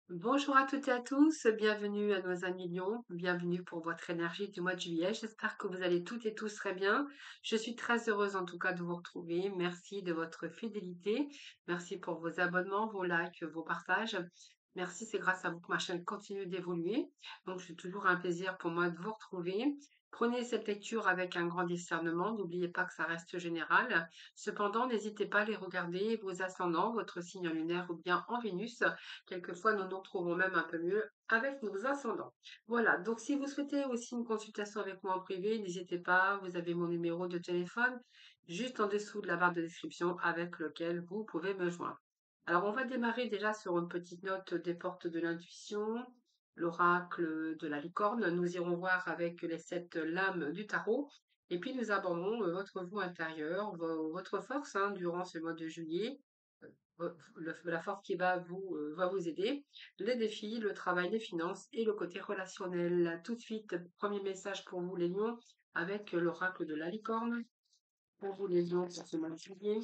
Bonjour à toutes et à tous, bienvenue à nos amis Lyon, bienvenue pour votre énergie du mois de juillet. J'espère que vous allez toutes et tous très bien. Je suis très heureuse en tout cas de vous retrouver. Merci de votre fidélité. Merci pour vos abonnements, vos likes, vos partages. Merci, c'est grâce à vous que ma chaîne continue d'évoluer. Donc, c'est toujours un plaisir pour moi de vous retrouver. Prenez cette lecture avec un grand discernement. N'oubliez pas que ça reste général. Cependant, n'hésitez pas à les regarder, vos ascendants, votre signe lunaire ou bien en Vénus. Quelquefois, nous nous retrouvons même un peu mieux avec nos ascendants. Voilà, donc si vous souhaitez aussi une consultation avec moi en privé, n'hésitez pas, vous avez mon numéro de téléphone juste en dessous de la barre de description avec lequel vous pouvez me joindre. Alors, on va démarrer déjà sur une petite note des portes de l'intuition, l'oracle de la licorne. Nous irons voir avec les 7 lames du tarot. Et puis, nous aborderons votre vous intérieur, votre force durant ce mois de juillet, la force qui va vous aider, les défis, le travail, les finances et le côté relationnel. Tout de suite, premier message pour vous les lions avec l'oracle de la licorne. Pour vous les lions pour ce mois de juillet.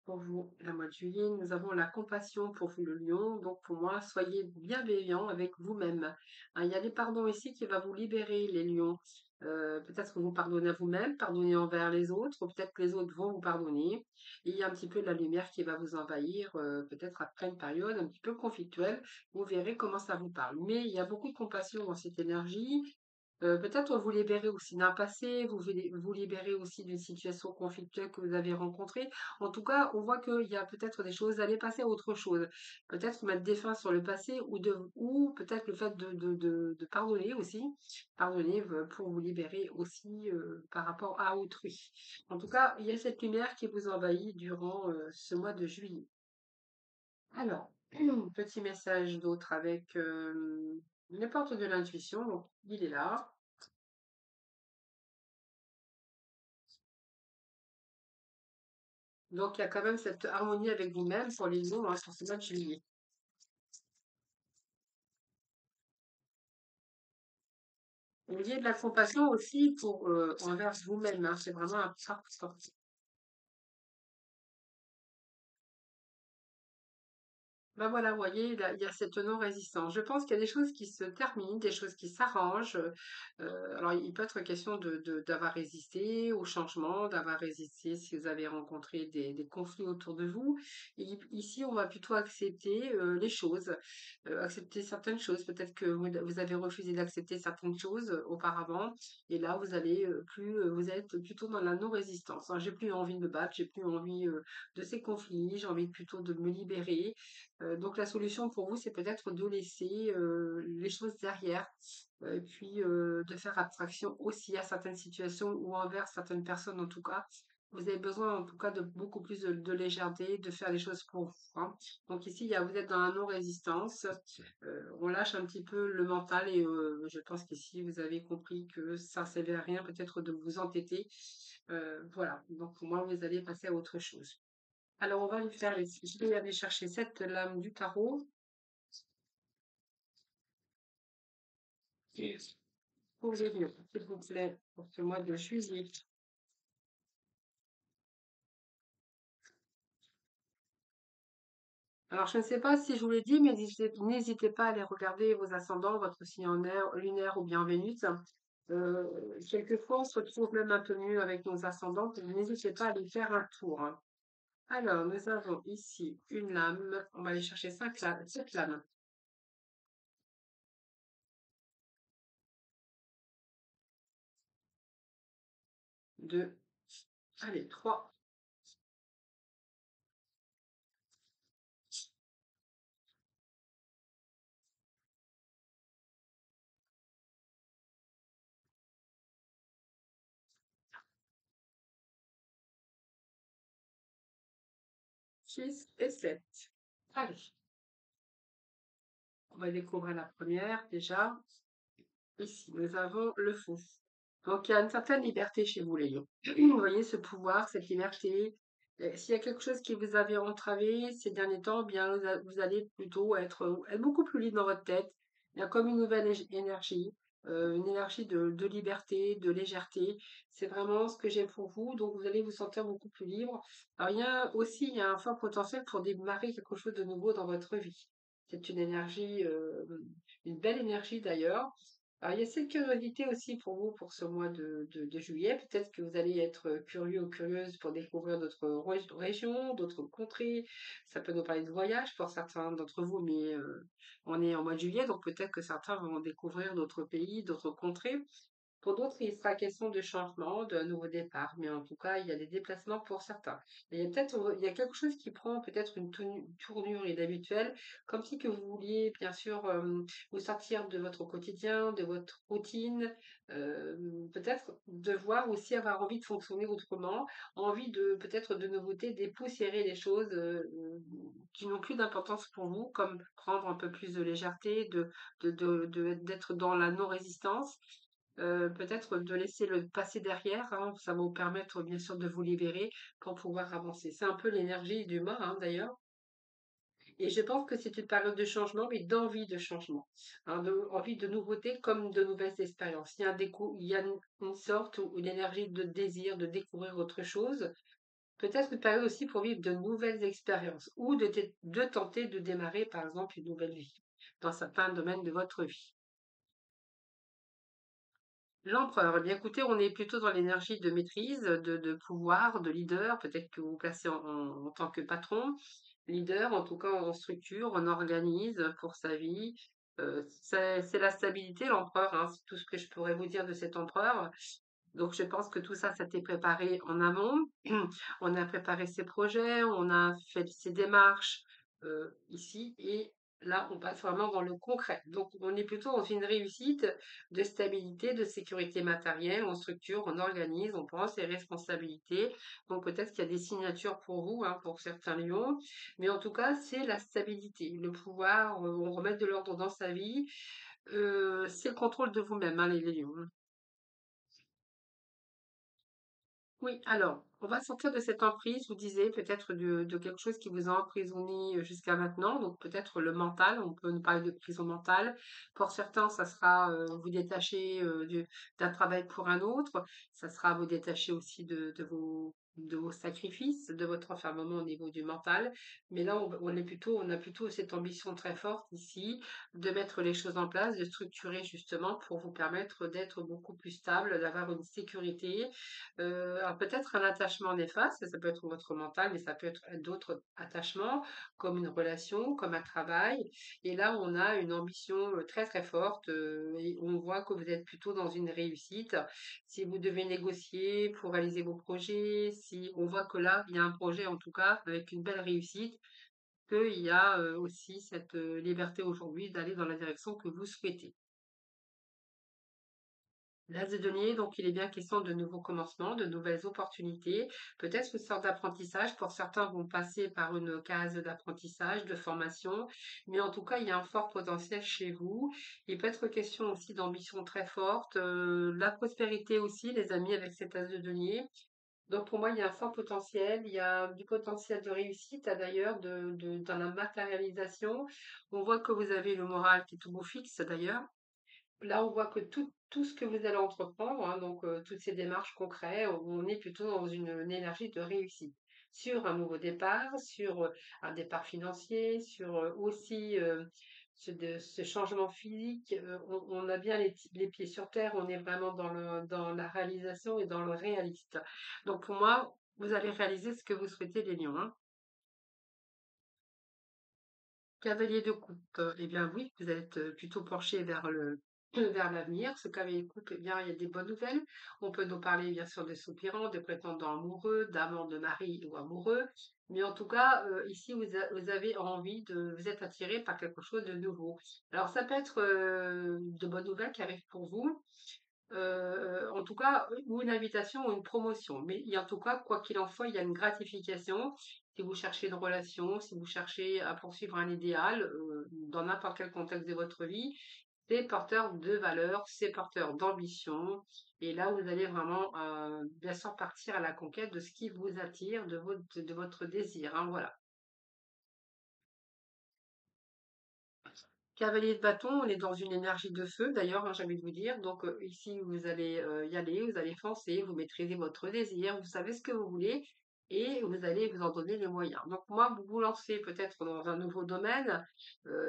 Pour vous, la mois de juillet, nous avons la compassion pour vous le lion. Donc pour moi, soyez bienveillant avec vous-même. Il y a les pardons ici qui va vous libérer, les lions. Peut-être que vous pardonnez à vous-même, pardonnez envers les autres, ou peut-être que les autres vont vous pardonner. Et il y a un petit peu de la lumière qui va vous envahir, peut-être après une période un petit peu conflictuelle. Vous verrez comment ça vous parle. Mais il y a beaucoup de compassion dans cette énergie. Peut-être vous libérez aussi d'un passé, vous libérez aussi d'une situation conflictuelle que vous avez rencontrée. En tout cas, on voit qu'il y a peut-être des choses, d'aller passer à autre chose. Peut-être mettre des fins sur le passé ou peut-être le fait de pardonner aussi. Pardonner pour vous libérer aussi par rapport à autrui. En tout cas, il y a cette lumière qui vous envahit durant ce mois de juillet. Alors, petit message d'autre avec les portes de l'intuition. Donc, il est là. Donc, il y a quand même cette harmonie avec vous-même pour les lions sur ce mois de juillet. Il y a de la compassion aussi envers vous-même. C'est vraiment un part. Ben voilà, vous voyez, il y a cette non-résistance. Je pense qu'il y a des choses qui se terminent, des choses qui s'arrangent. Alors, il peut être question d'avoir résisté au changement, d'avoir résisté si vous avez rencontré des conflits autour de vous. Et ici, on va plutôt accepter les choses, accepter certaines choses. Peut-être que vous avez refusé d'accepter certaines choses auparavant, et là, vous êtes plutôt dans la non-résistance, hein. J'ai plus envie de me battre, j'ai plus envie de ces conflits, j'ai envie plutôt de me libérer. Donc la solution pour vous, c'est peut-être de laisser les choses derrière, et puis de faire abstraction aussi à certaines situations ou envers certaines personnes en tout cas. Vous avez besoin en tout cas de beaucoup plus de légèreté, de faire les choses pour vous, hein. Donc ici, vous êtes dans la non-résistance. On lâche un petit peu le mental et je pense qu'ici, vous avez compris que ça ne servait à rien peut-être de vous entêter. Voilà, donc pour moi, vous allez passer à autre chose. Alors, on va lui faire je vais aller chercher cette lame du tarot pour les lions, s'il vous plaît, pour ce mois de juillet. Alors, je ne sais pas si je vous l'ai dit, mais n'hésitez pas à aller regarder vos ascendants, votre signe lunaire ou bien Vénus. Euh, Quelquefois, on se retrouve même un peu mieux avec nos ascendants. N'hésitez pas à aller faire un tour, hein. Alors, nous avons ici une lame. On va aller chercher 7 lames. 2, allez, 3, 6 et 7. Allez, on va découvrir la première déjà. Ici, nous avons le fou. Donc, il y a une certaine liberté chez vous, les lions. Vous voyez ce pouvoir, cette liberté. S'il y a quelque chose qui vous avait entravé ces derniers temps, eh bien, vous allez plutôt être beaucoup plus libre dans votre tête. Il y a comme une nouvelle énergie. une énergie de liberté, de légèreté. C'est vraiment ce que j'ai pour vous, donc vous allez vous sentir beaucoup plus libre. Alors il y a un fort potentiel pour démarrer quelque chose de nouveau dans votre vie. C'est une énergie, une belle énergie d'ailleurs. Alors il y a cette curiosité aussi pour vous pour ce mois de juillet. Peut-être que vous allez être curieux ou curieuse pour découvrir d'autres régions, d'autres contrées. Ça peut nous parler de voyage pour certains d'entre vous, mais on est en mois de juillet, donc peut-être que certains vont découvrir d'autres pays, d'autres contrées. Pour d'autres, il sera question de changement, d'un nouveau départ, mais en tout cas, il y a des déplacements pour certains. Et il y a quelque chose qui prend peut-être une tournure inhabituelle, comme si que vous vouliez, bien sûr, vous sortir de votre quotidien, de votre routine, peut-être devoir aussi avoir envie de fonctionner autrement, envie de peut-être de nouveautés, dépoussiérer les choses qui n'ont plus d'importance pour vous, comme prendre un peu plus de légèreté, d'être dans la non-résistance. Peut-être de laisser le passé derrière, hein, ça va vous permettre bien sûr de vous libérer pour pouvoir avancer. C'est un peu l'énergie d'humain, hein, d'ailleurs. Et je pense que c'est une période de changement, mais d'envie de changement, hein, envie de nouveautés comme de nouvelles expériences. Il y a une sorte ou une énergie de désir de découvrir autre chose. Peut-être une période aussi pour vivre de nouvelles expériences ou de tenter de démarrer, par exemple, une nouvelle vie dans certains domaines de votre vie. L'empereur, eh bien écoutez, on est plutôt dans l'énergie de maîtrise, de pouvoir, de leader. Peut-être que vous vous placez en tant que patron, leader, en tout cas on structure, on organise pour sa vie. C'est la stabilité, l'empereur, hein, c'est tout ce que je pourrais vous dire de cet empereur. Donc je pense que tout ça, ça t'est préparé en amont. On a préparé ses projets, on a fait ses démarches ici et là, on passe vraiment dans le concret. Donc on est plutôt dans une réussite de stabilité, de sécurité matérielle, on structure, on organise, on prend ses responsabilités. Donc peut-être qu'il y a des signatures pour vous, hein, pour certains lions, mais en tout cas, c'est la stabilité, le pouvoir, on remet de l'ordre dans sa vie. C'est le contrôle de vous-même, hein, les lions, hein. Oui, alors, on va sortir de cette emprise, vous disiez, peut-être de quelque chose qui vous a emprisonné jusqu'à maintenant, donc peut-être le mental, on peut nous parler de prison mentale. Pour certains, ça sera vous détacher d'un travail pour un autre, ça sera vous détacher aussi de vos sacrifices, de votre enfermement au niveau du mental. Mais là, on a plutôt cette ambition très forte ici de mettre les choses en place, de structurer justement pour vous permettre d'être beaucoup plus stable, d'avoir une sécurité. Alors peut-être un attachement néfaste, ça peut être votre mental, mais ça peut être d'autres attachements, comme une relation, comme un travail. Et là, on a une ambition très très forte et on voit que vous êtes plutôt dans une réussite. Si vous devez négocier pour réaliser vos projets, si on voit que là, il y a un projet en tout cas avec une belle réussite, qu'il y a aussi cette liberté aujourd'hui d'aller dans la direction que vous souhaitez. L'as de denier, donc il est bien question de nouveaux commencements, de nouvelles opportunités, peut-être une sorte d'apprentissage. Pour certains vont passer par une case d'apprentissage, de formation, mais en tout cas, il y a un fort potentiel chez vous. Il peut être question aussi d'ambition très forte, la prospérité aussi, les amis, avec cet as de denier. Donc pour moi, il y a un fort potentiel, il y a du potentiel de réussite, d'ailleurs, dans la matérialisation. On voit que vous avez le moral qui est tout beau fixe d'ailleurs. Là, on voit que tout ce que vous allez entreprendre, hein, donc toutes ces démarches concrètes, on est plutôt dans une énergie de réussite. Sur un nouveau départ, sur un départ financier, sur aussi ce changement physique. On a bien les pieds sur terre, on est vraiment dans la réalisation et dans le réaliste. Donc pour moi, vous allez réaliser ce que vous souhaitez, les lions, hein. Cavalier de coupe, eh bien oui, vous êtes plutôt penché vers vers l'avenir. Ce cavalier de coupe, eh bien, il y a des bonnes nouvelles. On peut nous parler bien sûr de soupirants, de prétendants amoureux, d'amants de mari ou amoureux. Mais en tout cas, ici, vous avez envie vous êtes attiré par quelque chose de nouveau. Alors, ça peut être de bonnes nouvelles qui arrivent pour vous. En tout cas, ou une invitation ou une promotion. Mais en tout cas, quoi qu'il en soit, il y a une gratification. Si vous cherchez une relation, si vous cherchez à poursuivre un idéal, dans n'importe quel contexte de votre vie, c'est porteur de valeur, c'est porteur d'ambition. Et là, vous allez vraiment, bien sûr, partir à la conquête de ce qui vous attire, de votre désir, hein, voilà. Cavalier de bâton, on est dans une énergie de feu d'ailleurs, hein, j'ai envie de vous dire. Donc ici, vous allez y aller, vous allez foncer, vous maîtrisez votre désir, vous savez ce que vous voulez et vous allez vous en donner les moyens. Donc moi, vous vous lancez peut-être dans un nouveau domaine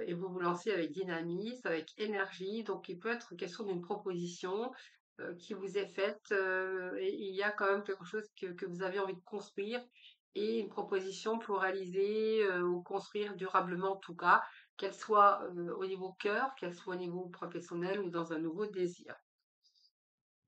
et vous vous lancez avec dynamisme, avec énergie. Donc il peut être question d'une proposition qui vous est faite et il y a quand même quelque chose que vous avez envie de construire et une proposition pour réaliser ou construire durablement en tout cas qu'elle soit au niveau cœur, qu'elle soit au niveau professionnel ou dans un nouveau désir.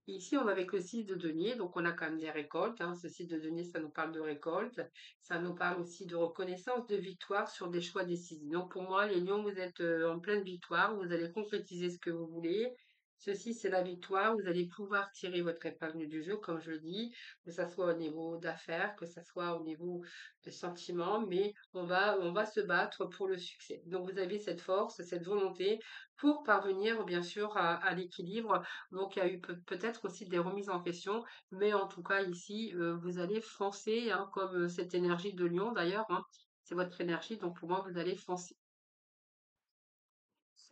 Ici, on va avec le 6 de denier, donc on a quand même des récoltes, hein. Ce 6 de denier, ça nous parle de récolte. Ça nous parle aussi de reconnaissance, de victoire sur des choix décisifs. Donc pour moi, les lions, vous êtes en pleine victoire, vous allez concrétiser ce que vous voulez. Ceci, c'est la victoire. Vous allez pouvoir tirer votre épingle du jeu, comme je le dis, que ça soit au niveau d'affaires, que ça soit au niveau de sentiments, mais on va se battre pour le succès. Donc vous avez cette force, cette volonté pour parvenir, bien sûr, à l'équilibre. Donc, il y a eu peut-être aussi des remises en question, mais en tout cas, ici, vous allez foncer, hein, comme cette énergie de lion d'ailleurs, hein, c'est votre énergie, donc pour moi, vous allez foncer.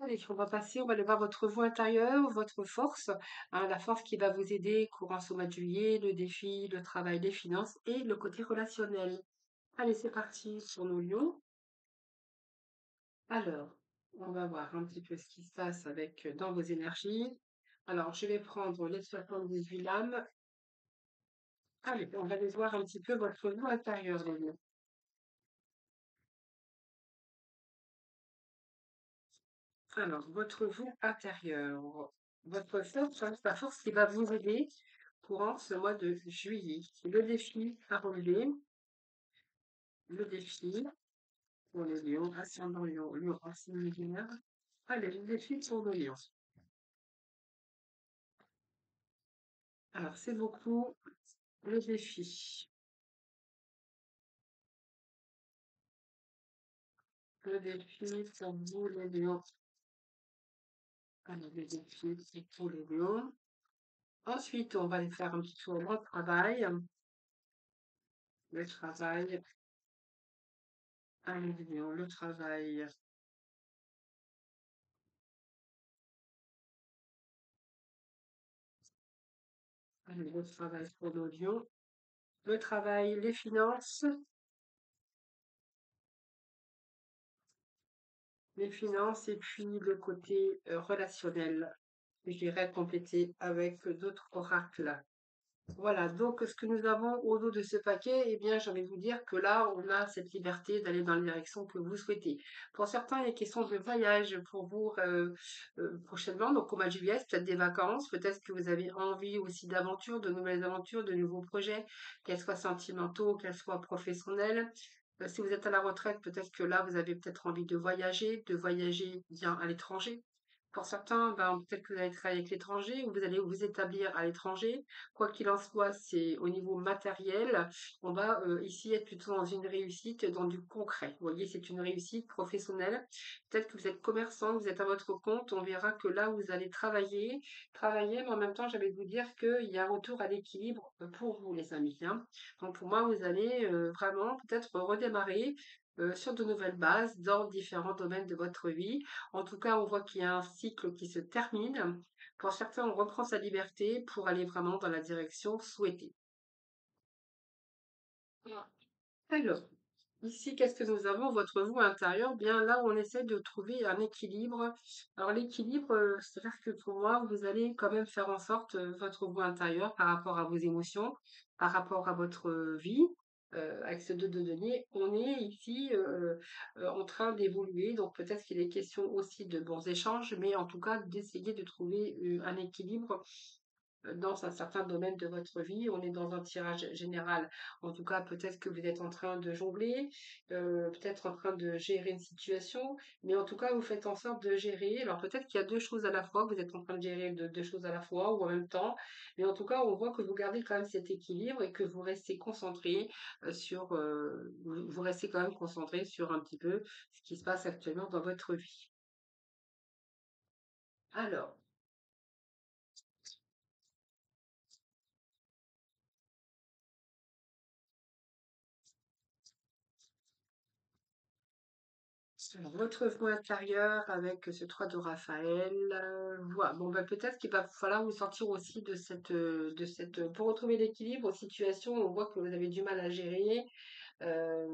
Allez, on va aller voir votre vous intérieur, votre force, hein, la force qui va vous aider courant ce mois de juillet, le défi, le travail, les finances et le côté relationnel. Allez, c'est parti pour nos lions. Alors, on va voir un petit peu ce qui se passe avec dans vos énergies. Alors, je vais prendre les 78 lames. Allez, on va aller voir un petit peu votre vous intérieur, les lions. Alors, votre vous intérieur, votre force, hein, la force qui va vous aider courant ce mois de juillet. Le défi à relever, le défi pour les lions, ascendant lion, lion, ascendant lunaire. Allez, le défi pour le lion. Alors, c'est beaucoup le défi. Le défi pour vous, les lions. Alors, le défi, c'est pour les lions. Ensuite, on va aller faire un petit tour de travail. Le travail, un million. Le travail, allez, le travail pour nos lions. Le travail, les finances et puis le côté relationnel. Je dirais complété avec d'autres oracles. Voilà, donc ce que nous avons au dos de ce paquet, eh bien, j'ai envie de vous dire que là, on a cette liberté d'aller dans la direction que vous souhaitez. Pour certains, il est question de voyage pour vous prochainement, donc au mois de juillet, c'est peut-être des vacances, peut-être que vous avez envie aussi d'aventures, de nouvelles aventures, de nouveaux projets, qu'elles soient sentimentaux, qu'elles soient professionnelles. Si vous êtes à la retraite, peut-être que là, vous avez peut-être envie de voyager bien à l'étranger. Pour certains, ben, peut-être que vous allez travailler avec l'étranger ou vous allez vous établir à l'étranger. Quoi qu'il en soit, c'est au niveau matériel. On va ici être plutôt dans une réussite, dans du concret. Vous voyez, c'est une réussite professionnelle. Peut-être que vous êtes commerçant, vous êtes à votre compte. On verra que là, vous allez travailler, mais en même temps, j'avais vous dire qu'il y a un retour à l'équilibre pour vous, les amis, hein. Donc pour moi, vous allez vraiment peut-être redémarrer sur de nouvelles bases dans différents domaines de votre vie. En tout cas, on voit qu'il y a un cycle qui se termine. Pour certains, on reprend sa liberté pour aller vraiment dans la direction souhaitée. Alors, ici, qu'est-ce que nous avons? Votre vous intérieur, bien là, on essaie de trouver un équilibre. Alors, l'équilibre, c'est-à-dire que pour moi, vous allez quand même faire en sorte, votre vous intérieur par rapport à vos émotions, par rapport à votre vie, avec ce 2 de denier, on est ici en train d'évoluer. Donc, peut-être qu'il est question aussi de bons échanges, mais en tout cas, d'essayer de trouver un équilibre dans un certain domaine de votre vie. On est dans un tirage général. En tout cas, peut-être que vous êtes en train de jongler, peut-être en train de gérer une situation, mais en tout cas, vous faites en sorte de gérer. Alors peut-être qu'il y a deux choses à la fois, que vous êtes en train de gérer deux choses à la fois ou en même temps, mais en tout cas, on voit que vous gardez quand même cet équilibre et que vous restez concentré vous restez quand même concentré sur un petit peu ce qui se passe actuellement dans votre vie. Alors, Alors, votre voix intérieure avec ce 3 de Raphaël, voilà. Bon, ben, peut-être qu'il va falloir vous sortir aussi pour retrouver l'équilibre, situation où on voit que vous avez du mal à gérer. Euh,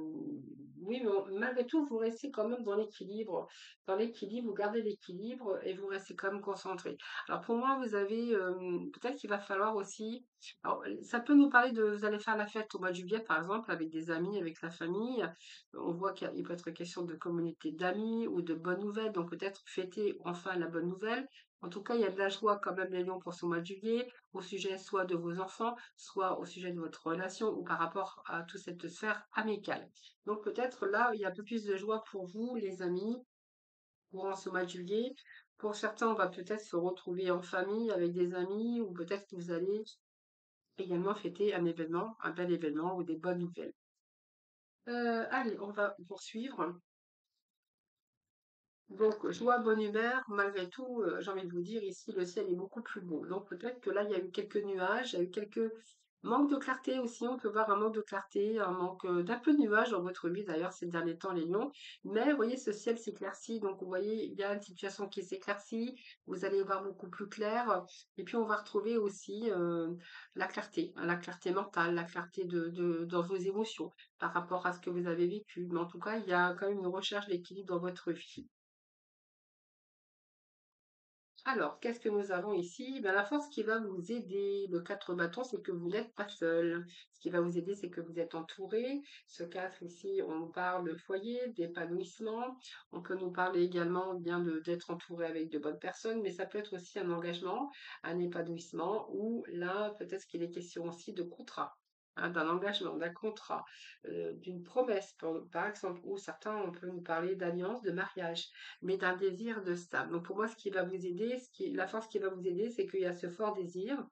oui, mais malgré tout, vous restez quand même dans l'équilibre. Dans l'équilibre, vous gardez l'équilibre et vous restez quand même concentré. Alors pour moi, vous avez peut-être qu'il va falloir aussi. Alors, ça peut nous parler de vous allez faire la fête au mois de juillet, par exemple, avec des amis, avec la famille. On voit qu'il peut être question de communauté d'amis ou de bonnes nouvelles. Donc peut-être fêter enfin la bonne nouvelle. En tout cas, il y a de la joie quand même, les lions, pour ce mois de juillet, au sujet soit de vos enfants, soit au sujet de votre relation ou par rapport à toute cette sphère amicale. Donc peut-être là, il y a un peu plus de joie pour vous, les amis, courant ce mois de juillet. Pour certains, on va peut-être se retrouver en famille avec des amis ou peut-être que vous allez également fêter un événement, un bel événement ou des bonnes nouvelles. Allez, on va poursuivre. Donc, joie, bonne humeur, malgré tout, j'ai envie de vous dire, ici, le ciel est beaucoup plus beau. Donc, peut-être que là, il y a eu quelques nuages, il y a eu quelques manques de clarté aussi. On peut voir un manque de clarté, un manque d'un peu de nuages dans votre vie, d'ailleurs, ces derniers temps, les lions. Mais, vous voyez, ce ciel s'éclaircit. Donc, vous voyez, il y a une situation qui s'éclaircit. Vous allez voir beaucoup plus clair. Et puis, on va retrouver aussi la clarté, hein, la clarté mentale, la clarté dans vos émotions par rapport à ce que vous avez vécu. Mais en tout cas, il y a quand même une recherche d'équilibre dans votre vie. Alors, qu'est-ce que nous avons ici? Ben, la force qui va vous aider, le 4 bâtons, c'est que vous n'êtes pas seul. Ce qui va vous aider, c'est que vous êtes entouré. Ce 4 ici, on nous parle de foyer, d'épanouissement. On peut nous parler également bien d'être entouré avec de bonnes personnes, mais ça peut être aussi un engagement, un épanouissement, ou là, peut-être qu'il est question aussi de contrat, hein, d'un engagement, d'un contrat, d'une promesse, par exemple, ou certains, on peut nous parler d'alliance, de mariage, mais d'un désir de stable. Donc pour moi, ce qui va vous aider, la force qui va vous aider, c'est qu'il y a ce fort désir.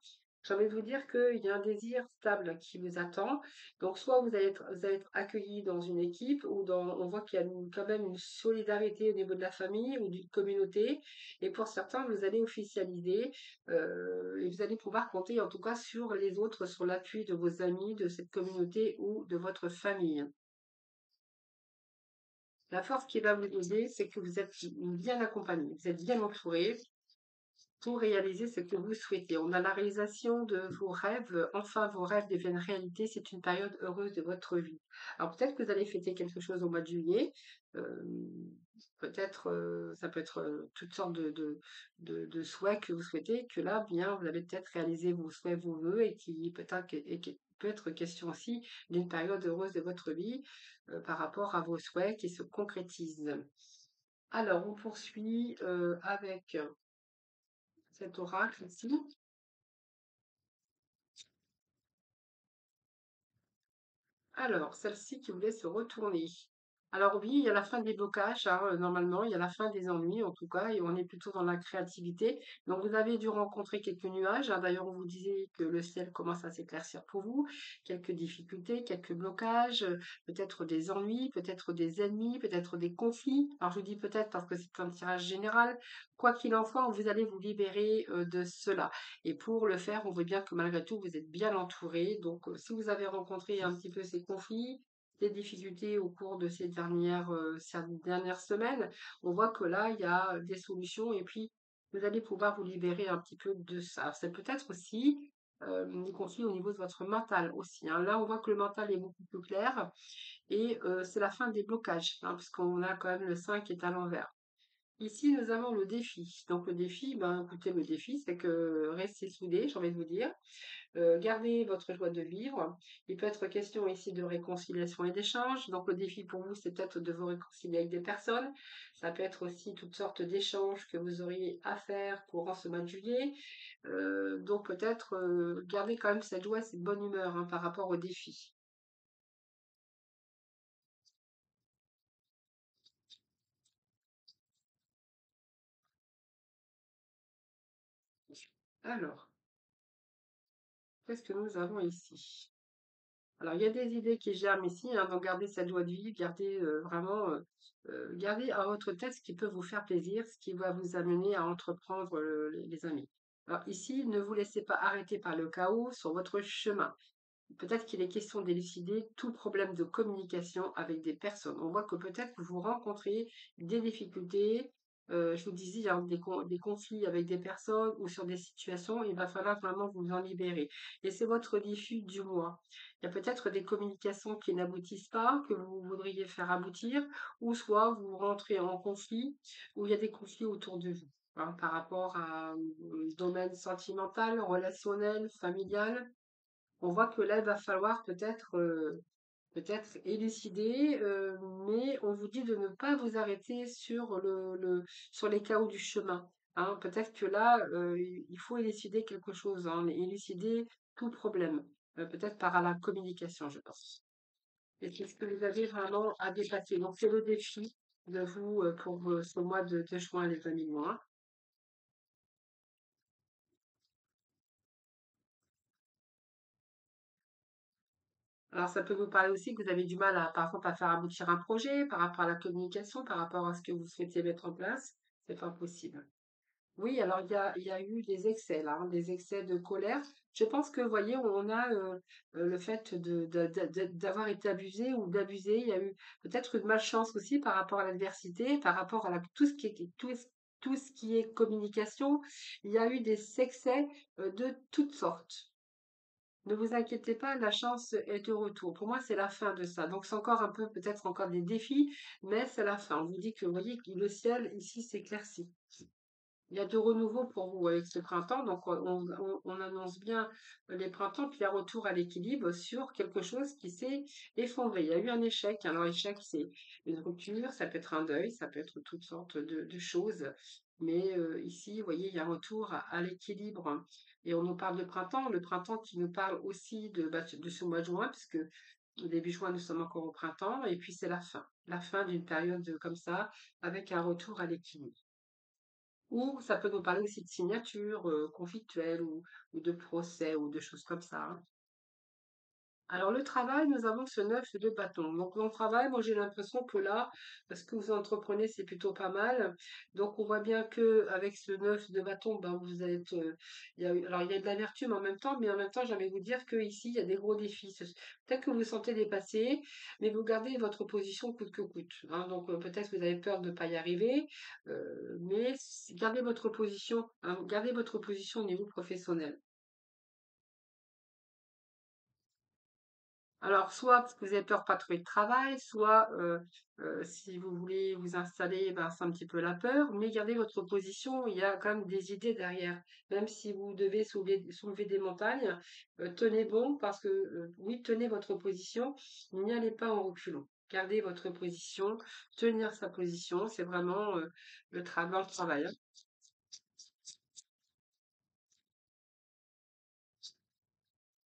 J'ai envie de vous dire qu'il y a un désir stable qui vous attend. Donc soit vous allez être accueilli dans une équipe ou on voit qu'il y a quand même une solidarité au niveau de la famille ou d'une communauté. Et pour certains, vous allez officialiser et vous allez pouvoir compter en tout cas sur les autres, sur l'appui de vos amis, de cette communauté ou de votre famille. La force qui va vous aider, c'est que vous êtes bien accompagné, vous êtes bien entouré pour réaliser ce que vous souhaitez. On a la réalisation de vos rêves, enfin vos rêves deviennent réalité, c'est une période heureuse de votre vie. Alors peut-être que vous allez fêter quelque chose au mois de juillet, euh, peut-être ça peut être toutes sortes de souhaits que vous souhaitez, que là, bien, vous allez peut-être réaliser vos souhaits, vos vœux, et qui peut être question aussi d'une période heureuse de votre vie par rapport à vos souhaits qui se concrétisent. Alors, on poursuit avec cet oracle ici. Alors, celle-ci qui voulait se retourner. Alors oui, il y a la fin des blocages, hein, normalement, il y a la fin des ennuis en tout cas, et on est plutôt dans la créativité. Donc vous avez dû rencontrer quelques nuages, hein. D'ailleurs, on vous disait que le ciel commence à s'éclaircir pour vous, quelques difficultés, quelques blocages, peut-être des ennuis, peut-être des ennemis, peut-être des conflits. Alors je dis peut-être parce que c'est un tirage général. Quoi qu'il en soit, vous allez vous libérer de cela. Et pour le faire, on voit bien que malgré tout, vous êtes bien entouré. Donc si vous avez rencontré un petit peu ces conflits, des difficultés au cours de ces dernières semaines, on voit que là, il y a des solutions et puis vous allez pouvoir vous libérer un petit peu de ça. C'est peut-être aussi des conflits au niveau de votre mental aussi, hein. Là, on voit que le mental est beaucoup plus clair et c'est la fin des blocages, hein, puisqu'on a quand même le 5 qui est à l'envers. Ici, nous avons le défi. Donc, le défi, ben, écoutez, le défi, c'est que restez soudés, j'ai envie de vous dire. Gardez votre joie de vivre. Il peut être question ici de réconciliation et d'échange. Donc le défi pour vous, c'est peut-être de vous réconcilier avec des personnes. Ça peut être aussi toutes sortes d'échanges que vous auriez à faire courant ce mois de juillet. Donc peut-être garder quand même cette joie, cette bonne humeur, hein, par rapport au défi. Alors, qu'est-ce que nous avons ici? Alors, il y a des idées qui germent ici, hein, donc gardez cette joie de vivre, gardez vraiment, gardez à votre tête ce qui peut vous faire plaisir, ce qui va vous amener à entreprendre les amis. Alors ici, ne vous laissez pas arrêter par le chaos sur votre chemin. Peut-être qu'il est question d'élucider tout problème de communication avec des personnes. On voit que peut-être que vous rencontrez des difficultés, je vous disais, hein, des conflits avec des personnes ou sur des situations, il va falloir vraiment vous en libérer. Et c'est votre défi du mois. Il y a peut-être des communications qui n'aboutissent pas, que vous voudriez faire aboutir, ou soit vous rentrez en conflit, ou il y a des conflits autour de vous, hein, par rapport à un domaine sentimental, relationnel, familial. On voit que là, il va falloir peut-être élucider, mais on vous dit de ne pas vous arrêter sur sur les chaos du chemin, hein. Peut-être que là, il faut élucider quelque chose, hein, élucider tout problème, peut-être par la communication, je pense. Et c'est ce que vous avez vraiment à dépasser. Donc c'est le défi de vous, pour, ce mois de juin, les amis, moi. Alors, ça peut vous parler aussi que vous avez du mal à, par exemple, à faire aboutir un projet par rapport à la communication, par rapport à ce que vous souhaitez mettre en place. C'est pas possible. Oui, alors il y a eu des excès là, hein, des excès de colère. Je pense que, vous voyez, on a le fait d'avoir été abusé ou d'abuser. Il y a eu peut-être une malchance aussi par rapport à l'adversité, par rapport à tout ce qui est communication. Il y a eu des excès de toutes sortes. Ne vous inquiétez pas, la chance est de retour. Pour moi, c'est la fin de ça. Donc, c'est encore un peu, peut-être encore des défis, mais c'est la fin. On vous dit que, vous voyez, que le ciel ici s'éclaircit. Il y a de renouveau pour vous avec ce printemps. Donc, on annonce bien les printemps, puis un retour à l'équilibre sur quelque chose qui s'est effondré. Il y a eu un échec. Alors, échec, c'est une rupture, ça peut être un deuil, ça peut être toutes sortes de choses. Mais ici, vous voyez, il y a un retour à l'équilibre. Et on nous parle de printemps, le printemps qui nous parle aussi de ce mois de juin, puisque au début juin, nous sommes encore au printemps, et puis c'est la fin d'une période comme ça, avec un retour à l'équilibre. Ou ça peut nous parler aussi de signatures conflictuelles ou de procès ou de choses comme ça, hein. Alors le travail, nous avons ce 9 de bâton. Donc dans le travail, moi j'ai l'impression que là, ce que vous entreprenez, c'est plutôt pas mal. Donc on voit bien que avec ce 9 de bâton, ben vous êtes, alors il y a de l'amertume en même temps, mais en même temps, j'ai envie de vous dire qu'ici, il y a des gros défis. Peut-être que vous vous sentez dépassé, mais vous gardez votre position coûte que coûte, hein. Donc peut-être que vous avez peur de ne pas y arriver, mais gardez votre position, hein, gardez votre position au niveau professionnel. Alors, soit parce que vous avez peur de pas trouver de travail, soit si vous voulez vous installer, ben, c'est un petit peu la peur, mais gardez votre position, il y a quand même des idées derrière. Même si vous devez soulever des montagnes, tenez bon parce que, oui, tenez votre position, n'y allez pas en reculant. Gardez votre position, tenir sa position, c'est vraiment dans le travail, hein.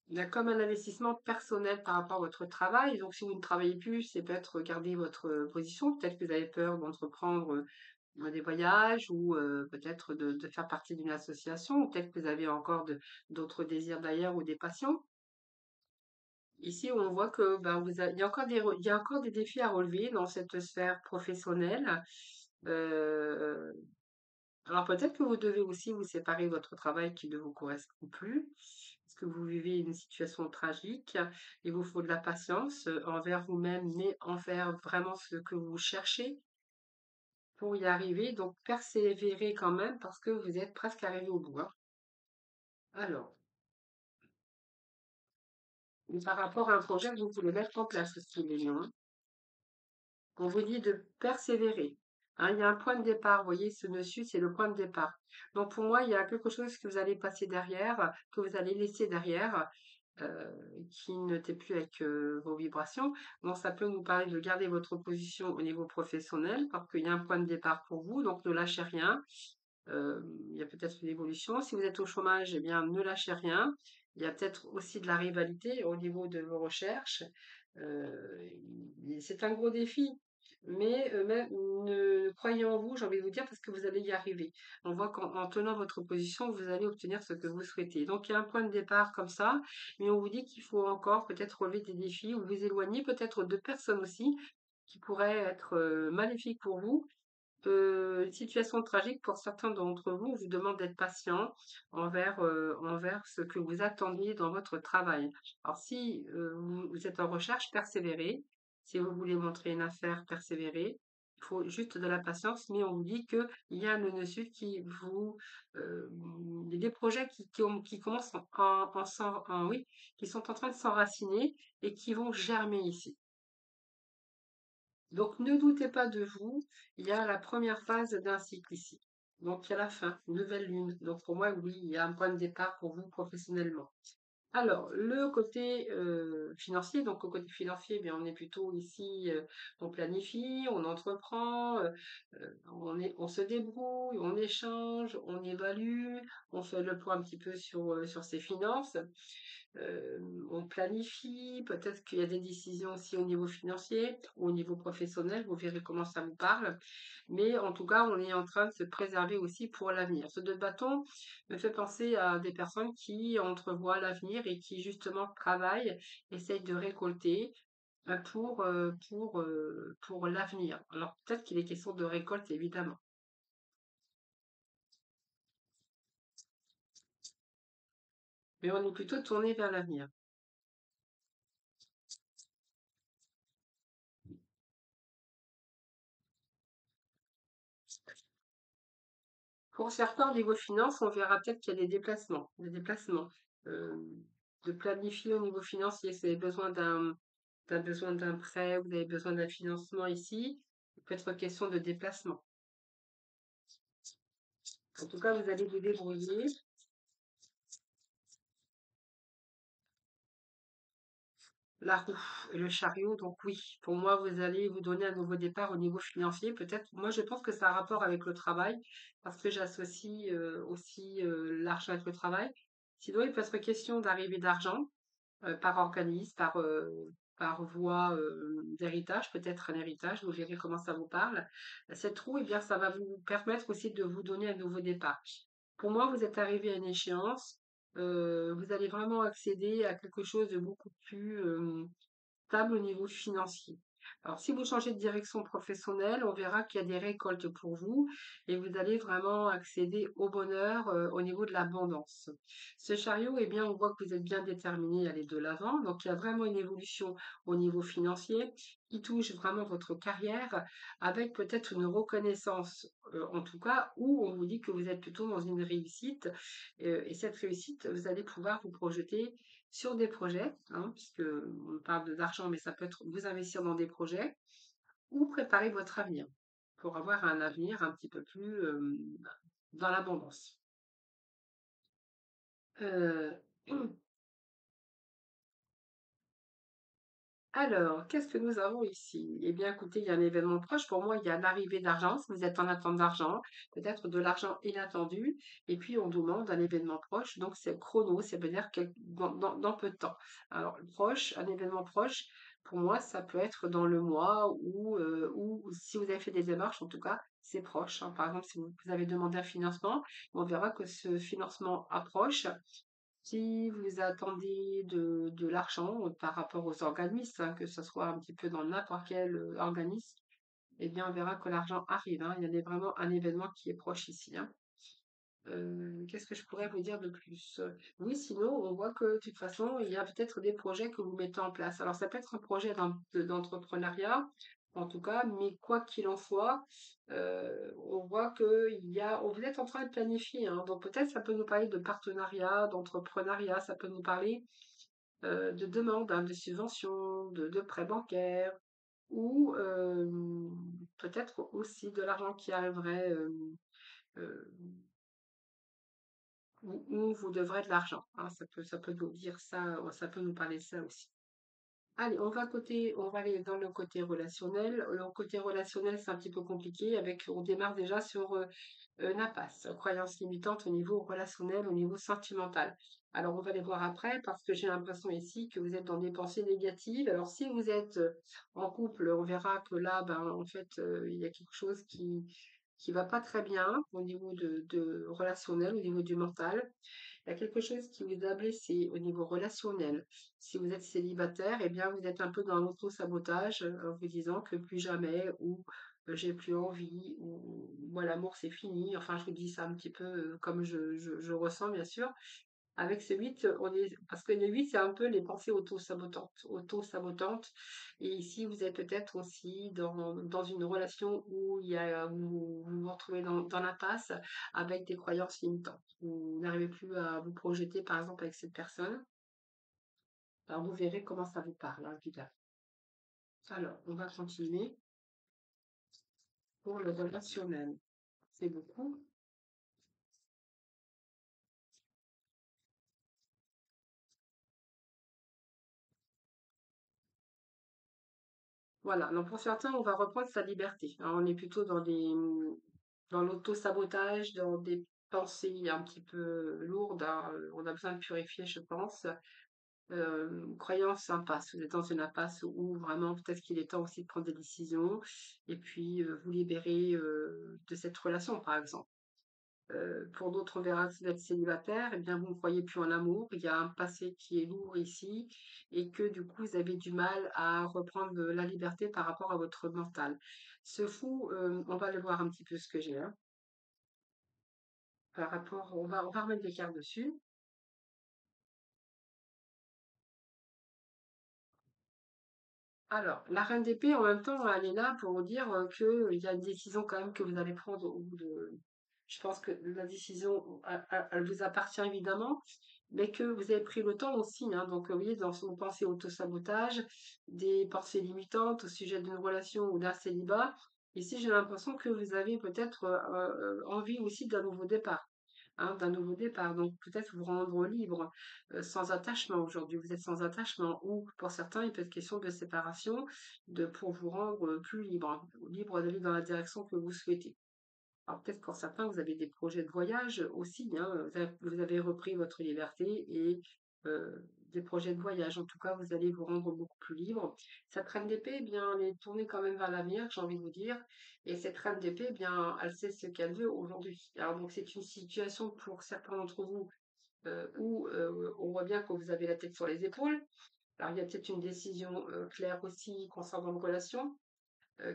Il y a comme un investissement personnel par rapport à votre travail. Donc, si vous ne travaillez plus, c'est peut-être garder votre position. Peut-être que vous avez peur d'entreprendre des voyages ou peut-être de faire partie d'une association. Ou peut-être que vous avez encore d'autres désirs d'ailleurs ou des passions. Ici, on voit que ben, il y a encore il y a encore des défis à relever dans cette sphère professionnelle. Euh, alors peut-être que vous devez aussi vous séparer de votre travail qui ne vous correspond plus, parce que vous vivez une situation tragique. Il vous faut de la patience envers vous-même, mais envers vraiment ce que vous cherchez pour y arriver. Donc persévérez quand même parce que vous êtes presque arrivé au bout, hein. Alors, par rapport à un projet que vous voulez mettre en place aussi, les liens, hein. On vous dit de persévérer, hein. Il y a un point de départ, vous voyez, ce dessus, c'est le point de départ. Donc pour moi, il y a quelque chose que vous allez passer derrière, que vous allez laisser derrière, qui n'était plus avec vos vibrations. Donc ça peut nous parler de garder votre position au niveau professionnel, parce qu'il y a un point de départ pour vous, donc ne lâchez rien. Il y a peut-être une évolution. Si vous êtes au chômage, eh bien, ne lâchez rien. Il y a peut-être aussi de la rivalité au niveau de vos recherches. Euh, c'est un gros défi, mais croyez en vous, j'ai envie de vous dire, parce que vous allez y arriver. On voit qu'en tenant votre position, vous allez obtenir ce que vous souhaitez. Donc, il y a un point de départ comme ça, mais on vous dit qu'il faut encore peut-être relever des défis ou vous éloigner peut-être de personnes aussi qui pourraient être maléfiques pour vous Une situation tragique pour certains d'entre vous vous demande d'être patient envers ce que vous attendiez dans votre travail. Alors si vous êtes en recherche, persévérez. Si vous voulez montrer une affaire, persévérez. Il faut juste de la patience, mais on vous dit qu'il y a un nœud dessus euh, des projets qui commencent oui, qui sont en train de s'enraciner et qui vont germer ici. Donc, ne doutez pas de vous, il y a la première phase d'un cycle ici. Donc, il y a la fin, nouvelle lune. Donc, pour moi, oui, il y a un point de départ pour vous professionnellement. Alors, le côté financier, donc au côté financier, bien, on est plutôt ici, on planifie, on entreprend, on se débrouille, on échange, on évalue, on fait le point un petit peu sur ses finances. Euh, on planifie, peut-être qu'il y a des décisions aussi au niveau financier ou au niveau professionnel, vous verrez comment ça vous parle. Mais en tout cas, on est en train de se préserver aussi pour l'avenir. Ce deux bâtons me fait penser à des personnes qui entrevoient l'avenir et qui justement travaillent, essayent de récolter pour l'avenir. Alors peut-être qu'il est question de récolte, évidemment. Mais on est plutôt tourné vers l'avenir. Pour certains, au niveau finance, on verra peut-être qu'il y a des déplacements. Euh, de planifier au niveau financier, si vous avez besoin d'un prêt, vous avez besoin d'un financement ici, il peut être question de déplacement. En tout cas, vous allez vous débrouiller. La roue et le chariot, donc oui, pour moi, vous allez vous donner un nouveau départ au niveau financier. Peut-être, moi, je pense que ça a un rapport avec le travail, parce que j'associe aussi l'argent avec le travail. Sinon, il peut être question d'arrivée d'argent par organisme, par voie d'héritage, peut-être un héritage, vous verrez comment ça vous parle. Cette roue, eh bien, ça va vous permettre aussi de vous donner un nouveau départ. Pour moi, vous êtes arrivé à une échéance, vous allez vraiment accéder à quelque chose de beaucoup plus stable au niveau financier. Alors, si vous changez de direction professionnelle, on verra qu'il y a des récoltes pour vous et vous allez vraiment accéder au bonheur au niveau de l'abondance. Ce chariot, eh bien, on voit que vous êtes bien déterminé à aller de l'avant. Donc, il y a vraiment une évolution au niveau financier qui touche vraiment votre carrière avec peut-être une reconnaissance, en tout cas, où on vous dit que vous êtes plutôt dans une réussite. Et cette réussite, vous allez pouvoir vous projeter sur des projets, hein, puisque on parle d'argent, mais ça peut être vous investir dans des projets ou préparer votre avenir pour avoir un avenir un petit peu plus dans l'abondance. Euh, Alors, qu'est-ce que nous avons ici? Eh bien, écoutez, il y a un événement proche. Pour moi, il y a l'arrivée d'argent. Si vous êtes en attente d'argent, peut-être de l'argent inattendu. Et puis, on demande un événement proche. Donc, c'est chrono. Ça veut dire dans peu de temps. Alors, proche, un événement proche, pour moi, ça peut être dans le mois ou si vous avez fait des démarches, en tout cas, c'est proche, hein. Par exemple, si vous avez demandé un financement, on verra que ce financement approche. Si vous attendez de l'argent par rapport aux organismes, hein, que ce soit un petit peu dans n'importe quel organisme, eh bien, on verra que l'argent arrive, hein. Il y a vraiment un événement qui est proche ici, hein. Qu'est-ce que je pourrais vous dire de plus? Oui, sinon, on voit que de toute façon, il y a peut-être des projets que vous mettez en place. Alors, ça peut être un projet d'entrepreneuriat, en tout cas, mais quoi qu'il en soit, on voit vous êtes en train de planifier, hein. Donc, peut-être ça peut nous parler de partenariat, d'entrepreneuriat, ça peut nous parler de demandes, hein, de subventions, de prêts bancaires, ou peut-être aussi de l'argent qui arriverait. Euh, où vous devrez de l'argent, hein. Ça peut nous dire ça, ça peut nous parler de ça aussi. Allez, on va aller dans le côté relationnel. Le côté relationnel, c'est un petit peu compliqué on démarre déjà sur une impasse, croyance limitante au niveau relationnel, au niveau sentimental. Alors, on va les voir après parce que j'ai l'impression ici que vous êtes dans des pensées négatives. Alors, si vous êtes en couple, on verra que là, ben, en fait, il y a quelque chose qui va pas très bien au niveau de relationnel, au niveau du mental. Il y a quelque chose qui vous a blessé au niveau relationnel. Si vous êtes célibataire, eh bien, vous êtes un peu dans l'auto-sabotage en vous disant que plus jamais, ou j'ai plus envie, ou moi l'amour c'est fini. Enfin, je vous dis ça un petit peu comme je ressens, bien sûr. Avec ce 8, on est, parce que le 8, c'est un peu les pensées auto-sabotantes. Et ici, vous êtes peut-être aussi dans une relation où vous vous retrouvez dans l'impasse avec des croyances limitantes. Vous n'arrivez plus à vous projeter, par exemple, avec cette personne. Alors, vous verrez comment ça vous parle, hein, Vida. Alors, on va continuer pour le relationnel. C'est beaucoup. Voilà, donc pour certains, on va reprendre sa liberté, hein. On est plutôt dans l'auto-sabotage, dans des pensées un petit peu lourdes, hein. On a besoin de purifier, je pense. Croyance impasse. Vous êtes dans une impasse où vraiment peut-être qu'il est temps aussi de prendre des décisions et puis vous libérer de cette relation, par exemple. Pour d'autres, on verra que vous êtes célibataire, eh bien, vous ne croyez plus en l'amour. Il y a un passé qui est lourd ici et que du coup, vous avez du mal à reprendre de la liberté par rapport à votre mental. Ce fou, on va le voir un petit peu ce que j'ai là. Par rapport, on va remettre des cartes dessus. Alors, la reine d'épée, en même temps, elle est là pour vous dire qu'il y a une décision quand même que vous allez prendre au bout de... Je pense que la décision, elle vous appartient évidemment, mais que vous avez pris le temps aussi, hein. Donc, vous voyez, dans vos pensées auto-sabotage, des pensées limitantes au sujet d'une relation ou d'un célibat, ici, j'ai l'impression que vous avez peut-être envie aussi d'un nouveau départ, hein, d'un nouveau départ. Donc peut-être vous rendre libre, sans attachement aujourd'hui. Vous êtes sans attachement, ou pour certains, il peut être question de séparation, pour vous rendre plus libre, hein, libre d'aller dans la direction que vous souhaitez. Alors peut-être pour certains, vous avez des projets de voyage aussi, hein, vous avez repris votre liberté et euh, des projets de voyage. En tout cas, vous allez vous rendre beaucoup plus libre. Cette reine d'épée, eh bien, elle est tournée quand même vers l'avenir, j'ai envie de vous dire. Et cette reine d'épée, eh bien, elle sait ce qu'elle veut aujourd'hui. Alors donc c'est une situation pour certains d'entre vous où on voit bien que vous avez la tête sur les épaules. Alors il y a peut-être une décision claire aussi concernant une relation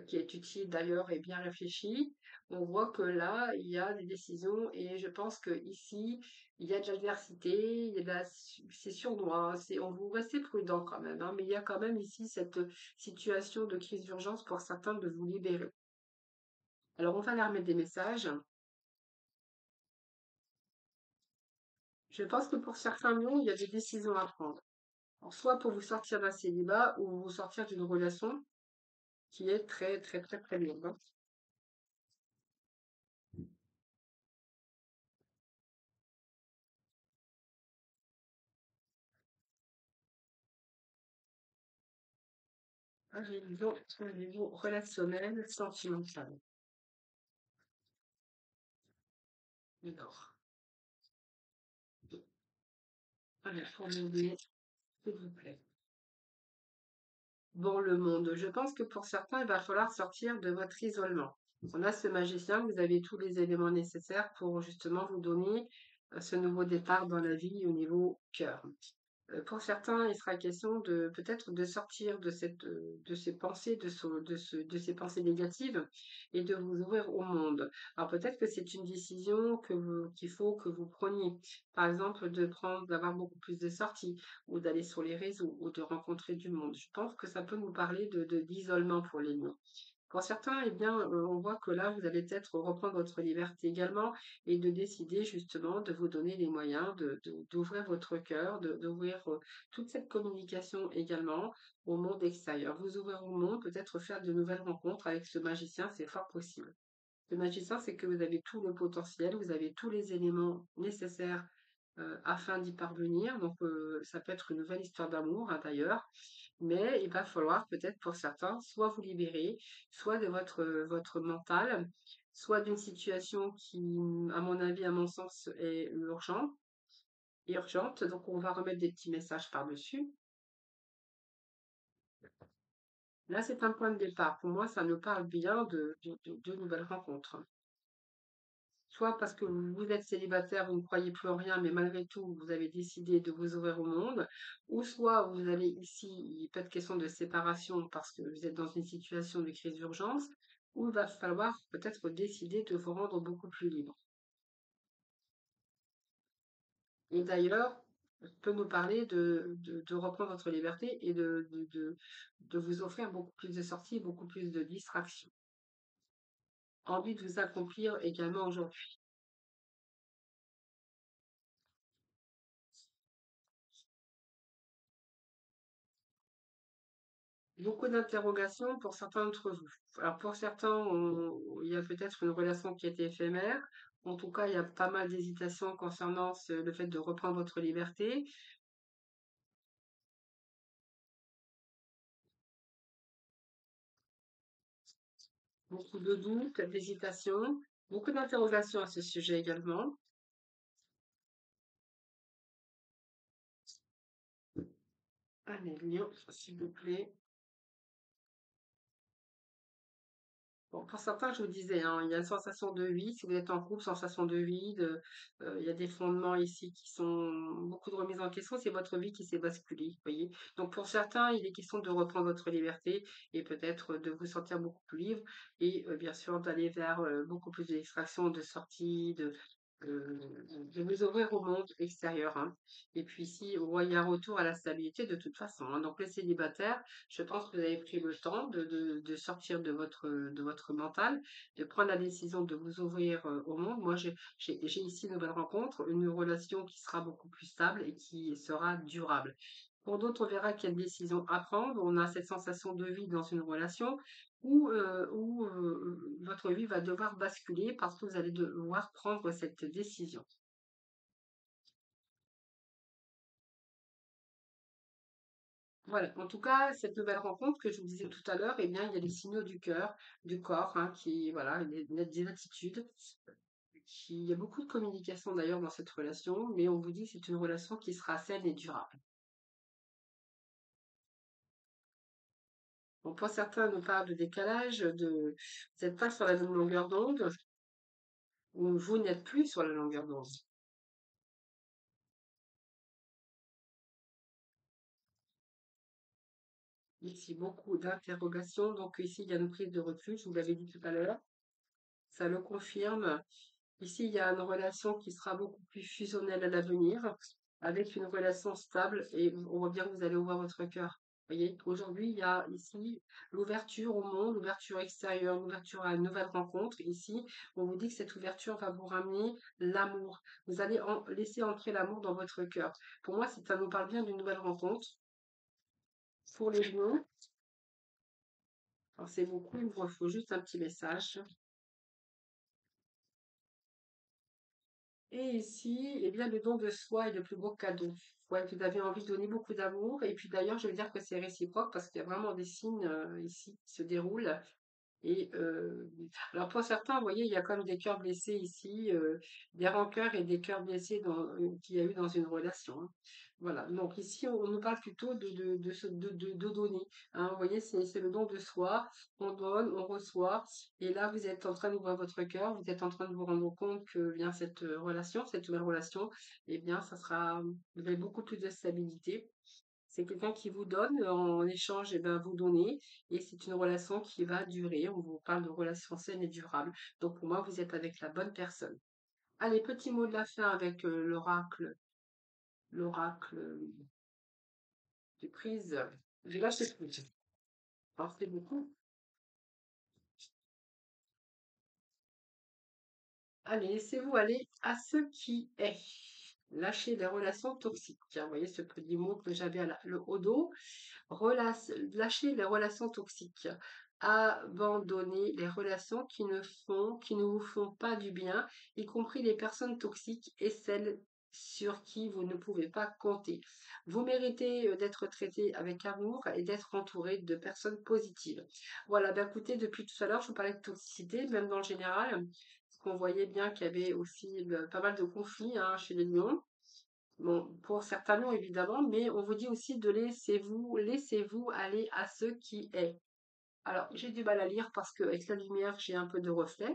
qui est utile d'ailleurs et bien réfléchi. On voit que là, il y a des décisions et je pense que ici, il y a de l'adversité, c'est sournois, on vous restez prudent quand même, hein, mais il y a quand même ici cette situation de crise d'urgence pour certains de vous libérer. Alors, on va leur mettre des messages. Je pense que pour certains lions, il y a des décisions à prendre. Alors, soit pour vous sortir d'un célibat ou vous sortir d'une relation qui est très, très, très, très lourde, hein. Un niveau relationnel, sentimental. Alors, allez, formulez, s'il vous plaît. Bon, le monde. Je pense que pour certains, il va falloir sortir de votre isolement. On a ce magicien, vous avez tous les éléments nécessaires pour justement vous donner ce nouveau départ dans la vie au niveau cœur. Pour certains, il sera question de peut-être de sortir de ces pensées, de ces pensées négatives et de vous ouvrir au monde. Alors peut-être que c'est une décision qu'il faut que vous preniez. Par exemple, d'avoir beaucoup plus de sorties ou d'aller sur les réseaux ou de rencontrer du monde. Je pense que ça peut nous parler d'isolement pour les lions. Pour certains, eh bien, on voit que là, vous allez peut-être reprendre votre liberté également et de décider justement de vous donner les moyens d'ouvrir votre cœur, d'ouvrir toute cette communication également au monde extérieur. Vous ouvrir au monde, peut-être faire de nouvelles rencontres avec ce magicien, c'est fort possible. Le magicien, c'est que vous avez tout le potentiel, vous avez tous les éléments nécessaires afin d'y parvenir. Donc, ça peut être une nouvelle histoire d'amour, hein, d'ailleurs. Mais il va falloir peut-être pour certains, soit vous libérer, soit de votre mental, soit d'une situation qui, à mon avis, à mon sens, est urgente. Donc, on va remettre des petits messages par-dessus. Là, c'est un point de départ. Pour moi, ça nous parle bien de nouvelles rencontres. Soit parce que vous êtes célibataire, vous ne croyez plus en rien, mais malgré tout, vous avez décidé de vous ouvrir au monde, ou soit vous allez ici, il peut être question de séparation parce que vous êtes dans une situation de crise d'urgence, où il va falloir peut-être décider de vous rendre beaucoup plus libre. Et d'ailleurs, peut nous parler de reprendre votre liberté et de vous offrir beaucoup plus de sorties, beaucoup plus de distractions. Envie de vous accomplir également aujourd'hui. Beaucoup d'interrogations pour certains d'entre vous. Alors pour certains, il y a peut-être une relation qui est éphémère. En tout cas, il y a pas mal d'hésitations concernant le fait de reprendre votre liberté. Beaucoup de doutes, d'hésitations, beaucoup d'interrogations à ce sujet également. Allez, Lyon, s'il vous plaît. Bon, pour certains, je vous disais, hein, il y a une sensation de vide. Si vous êtes en couple, sensation de vide. Il y a des fondements ici qui sont beaucoup de remises en question. C'est votre vie qui s'est basculée, vous voyez. Donc pour certains, il est question de reprendre votre liberté et peut-être de vous sentir beaucoup plus libre et bien sûr d'aller vers beaucoup plus d'extraction, de sortie, euh, de vous ouvrir au monde extérieur, hein. Et puis ici, il y a un retour à la stabilité de toute façon, hein. Donc les célibataires, je pense que vous avez pris le temps de sortir de votre mental, de prendre la décision de vous ouvrir au monde. Moi, j'ai ici une nouvelle rencontre, une relation qui sera beaucoup plus stable et qui sera durable. Pour d'autres, on verra quelle décision à prendre. On a cette sensation de vie dans une relation où votre vie va devoir basculer parce que vous allez devoir prendre cette décision. Voilà, en tout cas, cette nouvelle rencontre que je vous disais tout à l'heure, eh bien, il y a des signaux du cœur, du corps, hein, qui, voilà, des attitudes. Il y a beaucoup de communication d'ailleurs dans cette relation, mais on vous dit que c'est une relation qui sera saine et durable. Bon, pour certains, on parle de décalage, vous n'êtes pas sur la même longueur d'onde, ou vous n'êtes plus sur la longueur d'onde. Ici, beaucoup d'interrogations, donc ici, il y a une prise de recul, je vous l'avais dit tout à l'heure, ça le confirme. Ici, il y a une relation qui sera beaucoup plus fusionnelle à l'avenir, avec une relation stable, et on voit bien que vous allez ouvrir votre cœur. Vous voyez, aujourd'hui, il y a ici l'ouverture au monde, l'ouverture extérieure, l'ouverture à une nouvelle rencontre. Ici, on vous dit que cette ouverture va vous ramener l'amour. Vous allez laisser entrer l'amour dans votre cœur. Pour moi, ça nous parle bien d'une nouvelle rencontre. Pour les lions, alors c'est beaucoup, il me faut juste un petit message. Et ici, eh bien, le don de soi est le plus beau cadeau. Ouais, vous avez envie de donner beaucoup d'amour. Et puis d'ailleurs, je veux dire que c'est réciproque parce qu'il y a vraiment des signes ici qui se déroulent. Et alors pour certains, vous voyez, il y a comme des cœurs blessés ici, des rancœurs et des cœurs blessés qu'il y a eu dans une relation, hein. Voilà. Donc ici, on nous parle plutôt de donner, hein. Vous voyez, c'est le don de soi. On donne, on reçoit. Et là, vous êtes en train d'ouvrir votre cœur. Vous êtes en train de vous rendre compte que bien cette relation, cette nouvelle relation, eh bien, vous avez beaucoup plus de stabilité. C'est quelqu'un qui vous donne, en échange, et ben, vous donnez, et c'est une relation qui va durer. On vous parle de relation saine et durable. Donc pour moi, vous êtes avec la bonne personne. Allez, petit mot de la fin avec l'oracle de prise. Je lâche prise. Merci beaucoup. Allez, laissez-vous aller à ce qui est. Lâchez les relations toxiques. Tiens, vous voyez ce petit mot que j'avais au dos. Lâcher les relations toxiques, abandonner les relations qui ne vous font pas du bien, y compris les personnes toxiques et celles sur qui vous ne pouvez pas compter. Vous méritez d'être traité avec amour et d'être entouré de personnes positives. Voilà, ben écoutez, depuis tout à l'heure, je vous parlais de toxicité, même dans le général, parce qu'on voyait bien qu'il y avait aussi pas mal de conflits, hein, chez les lions. Bon, pour certains non, évidemment, mais on vous dit aussi de laissez-vous aller à ce qui est. Alors, j'ai du mal à lire parce qu'avec la lumière, j'ai un peu de reflet.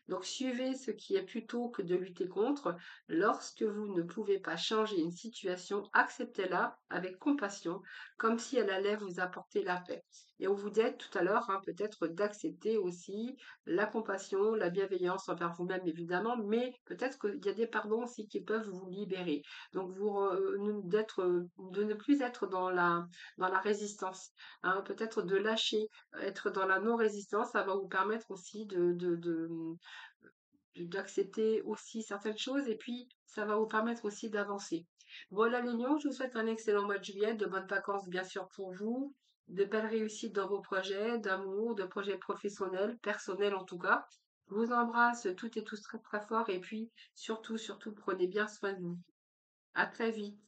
Donc, suivez ce qui est plutôt que de lutter contre. Lorsque vous ne pouvez pas changer une situation, acceptez-la avec compassion, comme si elle allait vous apporter la paix. Et on vous dit tout à l'heure, hein, peut-être d'accepter aussi la compassion, la bienveillance envers vous-même, évidemment, mais peut-être qu'il y a des pardons aussi qui peuvent vous libérer. Donc, de ne plus être dans la résistance, hein, peut-être de lâcher, être dans la non-résistance, ça va vous permettre aussi d'accepter aussi certaines choses et puis ça va vous permettre aussi d'avancer. Voilà les lions, je vous souhaite un excellent mois de juillet, de bonnes vacances bien sûr pour vous, de belles réussites dans vos projets, d'amour, de projets professionnels, personnels en tout cas. Je vous embrasse toutes et tous très très fort et puis surtout, surtout prenez bien soin de vous. À très vite.